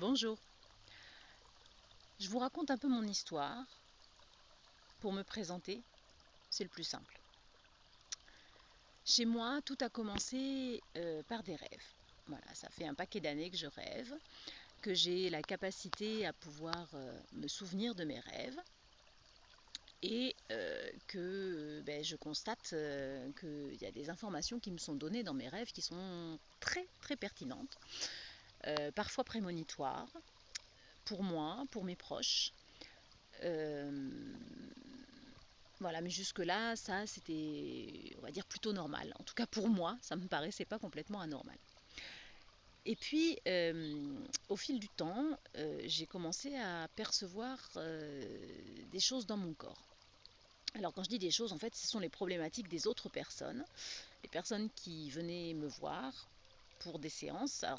Bonjour, je vous raconte un peu mon histoire pour me présenter, c'est le plus simple. Chez moi, tout a commencé par des rêves. Voilà, ça fait un paquet d'années que je rêve, que j'ai la capacité à pouvoir me souvenir de mes rêves et que je constate qu'il y a des informations qui me sont données dans mes rêves qui sont très très pertinentes, parfois prémonitoires, pour moi, pour mes proches. Euh, Voilà, mais jusque-là, ça c'était, on va dire, plutôt normal. En tout cas pour moi, ça me paraissait pas complètement anormal. Et puis, au fil du temps, j'ai commencé à percevoir des choses dans mon corps. Alors quand je dis des choses, en fait, ce sont les problématiques des autres personnes, les personnes qui venaient me voir pour des séances. Alors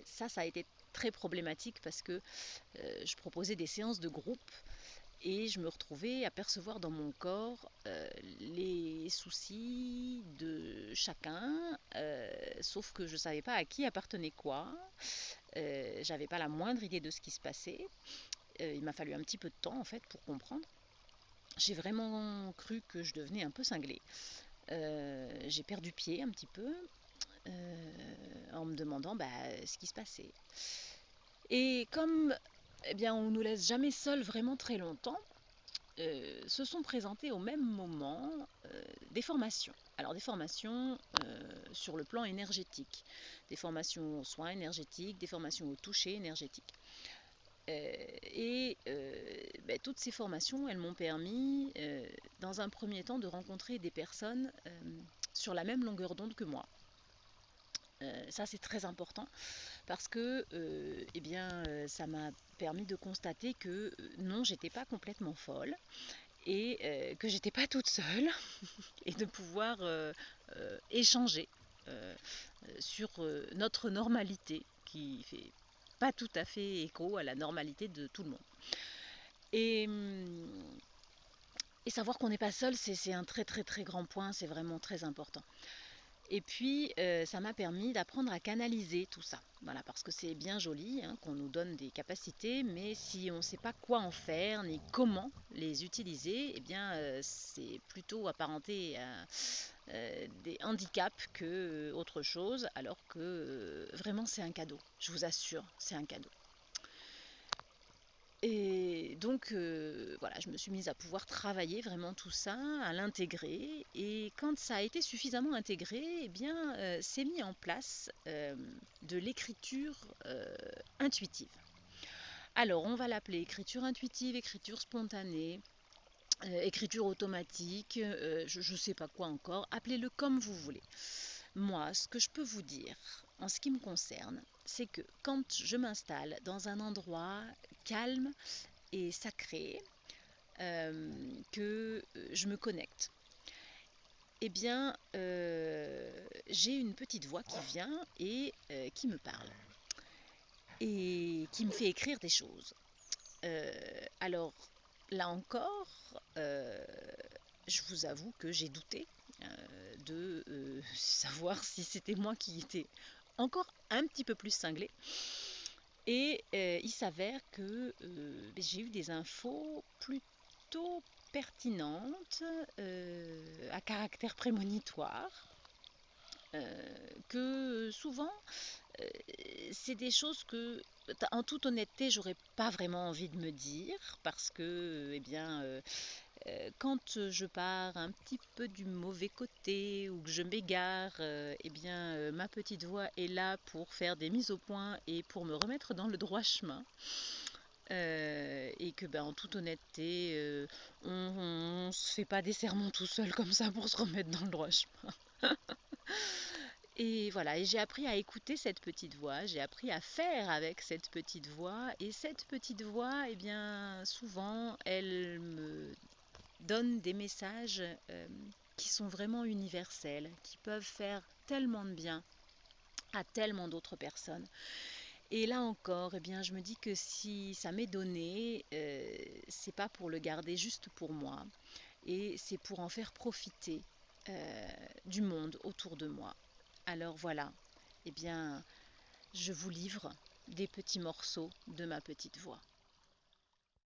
ça a été très problématique parce que je proposais des séances de groupe et je me retrouvais à percevoir dans mon corps les soucis de chacun, sauf que je ne savais pas à qui appartenait quoi, j'avais pas la moindre idée de ce qui se passait, il m'a fallu un petit peu de temps en fait pour comprendre. J'ai vraiment cru que je devenais un peu cinglée. J'ai perdu pied un petit peu en me demandant ce qui se passait. Et comme on nous laisse jamais seuls vraiment très longtemps, se sont présentées au même moment des formations. Alors des formations sur le plan énergétique, des formations aux soins énergétiques, des formations au toucher énergétique. Toutes ces formations, elles m'ont permis, dans un premier temps, de rencontrer des personnes sur la même longueur d'onde que moi. Ça, c'est très important parce que ça m'a permis de constater que non, j'étais pas complètement folle et que j'étais pas toute seule et de pouvoir échanger euh, sur notre normalité qui fait pas tout à fait écho à la normalité de tout le monde. Et, et savoir qu'on n'est pas seul, c'est un très très très grand point, c'est vraiment très important. Et puis, ça m'a permis d'apprendre à canaliser tout ça. Voilà, parce que c'est bien joli hein, qu'on nous donne des capacités, mais si on ne sait pas quoi en faire, ni comment les utiliser, c'est plutôt apparenté à des handicaps que autre chose, alors que vraiment c'est un cadeau. Je vous assure, c'est un cadeau. Et donc, voilà, je me suis mise à pouvoir travailler vraiment tout ça, à l'intégrer. Et quand ça a été suffisamment intégré, s'est mis en place de l'écriture intuitive. Alors, on va l'appeler écriture intuitive, écriture spontanée, écriture automatique, je ne sais pas quoi encore. Appelez-le comme vous voulez. Moi, ce que je peux vous dire, en ce qui me concerne, c'est que quand je m'installe dans un endroit calme et sacré, que je me connecte, j'ai une petite voix qui vient et qui me parle et qui me fait écrire des choses. Alors, là encore, je vous avoue que j'ai douté de savoir si c'était moi qui étais encore un petit peu plus cinglée. Et il s'avère que j'ai eu des infos plutôt pertinentes, à caractère prémonitoire, que souvent, euh, c'est des choses que, en toute honnêteté, j'aurais pas vraiment envie de me dire, parce que, quand je pars un petit peu du mauvais côté ou que je m'égare, ma petite voix est là pour faire des mises au point et pour me remettre dans le droit chemin. Et que, en toute honnêteté, on se fait pas des sermons tout seul comme ça pour se remettre dans le droit chemin. Et voilà, et j'ai appris à écouter cette petite voix, j'ai appris à faire avec cette petite voix, et cette petite voix, souvent, elle me donne des messages qui sont vraiment universels, qui peuvent faire tellement de bien à tellement d'autres personnes. Et là encore, je me dis que si ça m'est donné, c'est pas pour le garder juste pour moi, et c'est pour en faire profiter du monde autour de moi. Alors voilà, eh bien, je vous livre des petits morceaux de ma petite voix.